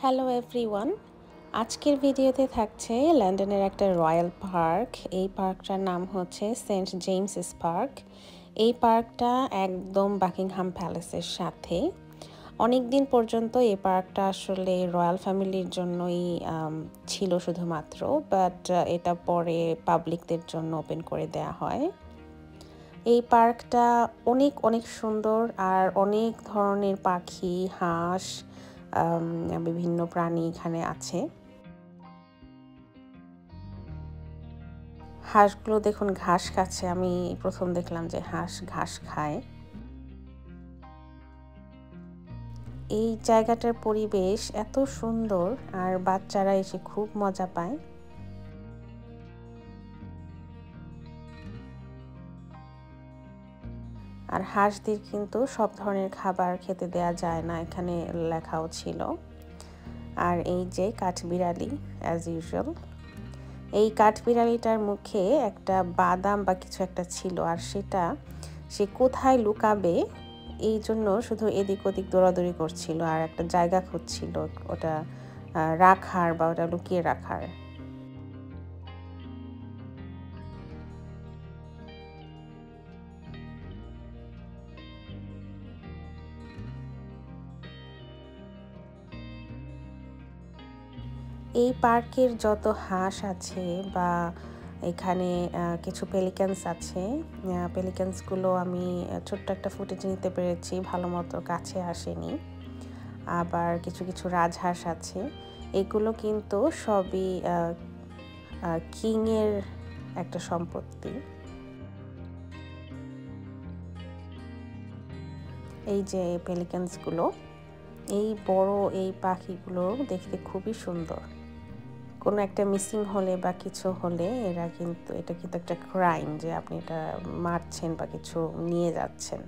Hello everyone, আজকের ভিডিওতে থাকছে লন্ডনের একটা রয়্যাল পার্ক। এই পার্কটার নাম হচ্ছে সেন্ট জেমসেস পার্ক। এই পার্কটা একদম বাকিংহাম প্যালেসের সাথে। অনেক দিন পর্যন্ত এই পার্কটা আসলে রয়্যাল ফ্যামিলির জন্যই ছিল শুধুমাত্র, বাট এটা পরে পাবলিকদের জন্য ওপেন করে দেয়া হয়। এই পার্কটা অনেক অনেক সুন্দর, আর অনেক ধরনের পাখি, হাঁস, বিভিন্ন প্রাণী এখানে আছে। হাঁসগুলো দেখুন ঘাস খাচ্ছে। আমি প্রথম দেখলাম যে হাঁস ঘাস খায়। এই জায়গাটার পরিবেশ এত সুন্দর, আর বাচ্চারা এসে খুব মজা পায়। আর হাঁসদের কিন্তু সব ধরনের খাবার খেতে দেয়া যায় না, এখানে লেখাও ছিল। আর এই যে কাঠবিড়ালি, অ্যাজ ইউজুয়াল, এই কাঠবিড়ালিটার মুখে একটা বাদাম বা কিছু একটা ছিল, আর সেটা সে কোথায় লুকাবে এই জন্য শুধু এদিক ওদিক দৌড়াদৌড়ি করছিল, আর একটা জায়গা খুঁজছিল ওটা রাখার বা ওটা লুকিয়ে রাখার। এই পার্কের যত হাঁস আছে বা এখানে কিছু পেলিক্যান্স আছে, পেলিক্যান্সগুলো আমি ছোট্ট একটা ফুটেজ নিতে পেরেছি, ভালো মতো কাছে আসেনি। আবার কিছু কিছু রাজহাঁস আছে। এগুলো কিন্তু সবই কিংয়ের একটা সম্পত্তি। এই যে পেলিক্যান্সগুলো, এই বড় এই পাখিগুলো দেখতে খুবই সুন্দর। কোনো একটা মিসিং হলে বা কিছু হলে এটা কিন্তু একটা ক্রাইম যে আপনি এটা মারছেন বা কিছু নিয়ে যাচ্ছেন।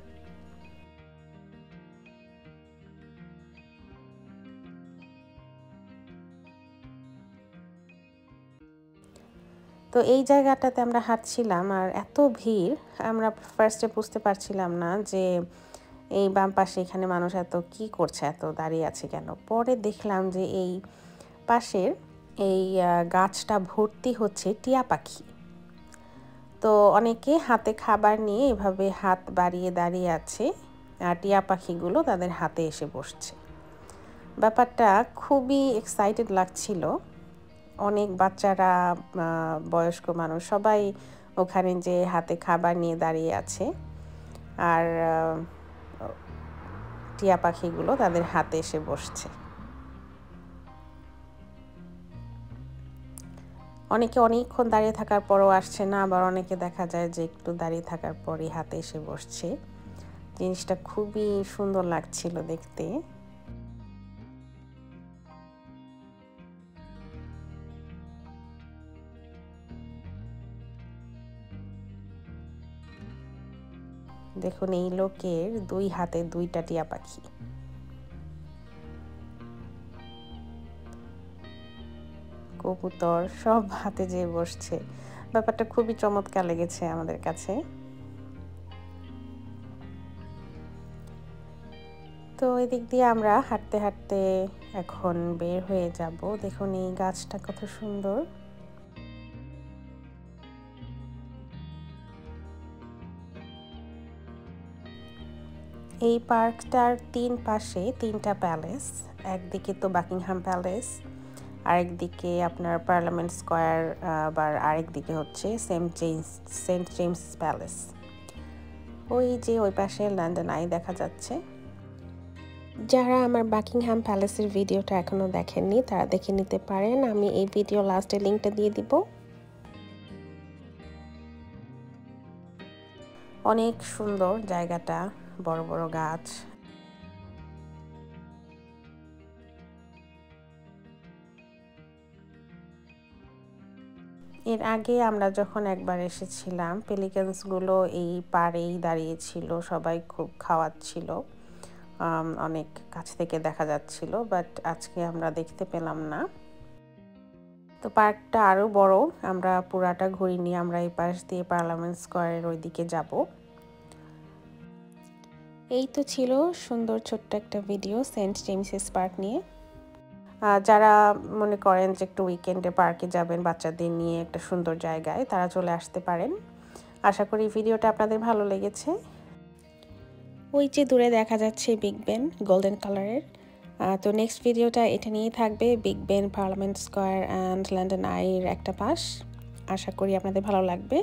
তো এই জায়গাটাতে আমরা হাঁটছিলাম, আর এত ভিড়, আমরা ফার্স্টে বুঝতে পারছিলাম না যে এই বাম পাশে এখানে মানুষ এত কি করছে, এত দাঁড়িয়ে আছে কেন। পরে দেখলাম যে এই পাশের এই গাছটা ভর্তি হচ্ছে টিয়া পাখি। তো অনেকে হাতে খাবার নিয়ে এভাবে হাত বাড়িয়ে দাঁড়িয়ে আছে, আর টিয়া পাখিগুলো তাদের হাতে এসে বসছে। ব্যাপারটা খুবই এক্সাইটেড লাগছিল। অনেক বাচ্চারা, বয়স্ক মানুষ সবাই ওখানে যে হাতে খাবার নিয়ে দাঁড়িয়ে আছে, আর টিয়া পাখিগুলো তাদের হাতে এসে বসছে। অনেকে অনেকক্ষণ দাঁড়িয়ে থাকার পরও আসছে না, আবার অনেকে দেখা যায় যে একটু দাঁড়িয়ে থাকার পরই হাতে এসে বসছে। জিনিসটা খুবই সুন্দর লাগছিল দেখতে। দেখুন এই লোকের দুই হাতে দুইটা টিয়া পাখি। কবুতর সব হাতে যেয়ে বসছে। ব্যাপারটা খুবই চমৎকার লেগেছে আমাদের কাছে। তো এদিক দিয়ে আমরা হাঁটতে হাঁটতে এখন বের হয়ে যাব। দেখুন এই গাছটা কত সুন্দর। এই পার্কটার তিন পাশে তিনটা প্যালেস। একদিকে তো বাকিংহাম প্যালেস, আরেকদিকে আপনার পার্লামেন্ট স্কোয়ার, আবার আরেকদিকে হচ্ছে সেন্ট জেমস প্যালেস। ওই যে ওই পাশে লন্ডন আই দেখা যাচ্ছে। যারা আমার বাকিংহাম প্যালেসের ভিডিওটা এখনও দেখেননি তারা দেখে নিতে পারেন, আমি এই ভিডিও লাস্টে লিঙ্কটা দিয়ে দিব। অনেক সুন্দর জায়গাটা, বড় বড় গাছ। এর আগে আমরা যখন একবার এসেছিলাম, পেলিক্যান্সগুলো এই পাড়েই দাঁড়িয়েছিল, সবাই খুব খাওয়াচ্ছিল, অনেক কাছ থেকে দেখা যাচ্ছিল, বাট আজকে আমরা দেখতে পেলাম না। তো পার্কটা আরও বড়, আমরা পুরাটা ঘুরিনি, আমরা এই পাশ দিয়ে পার্লামেন্ট স্কোয়ারের ওইদিকে যাব। এই তো ছিল সুন্দর ছোট্ট একটা ভিডিও সেন্ট জেমসেস পার্ক নিয়ে। যারা মনে করেন যে একটু উইকেন্ডে পার্কে যাবেন বাচ্চাদের নিয়ে একটা সুন্দর জায়গায়, তারা চলে আসতে পারেন। আশা করি ভিডিওটা আপনাদের ভালো লেগেছে। ওই যে দূরে দেখা যাচ্ছে বিগ বেন, গোল্ডেন কালারের। তো নেক্সট ভিডিওটা এটা নিয়েই থাকবে, big Ben, parliament square and London আইয়ের একটা পাশ। আশা করি আপনাদের ভালো লাগবে।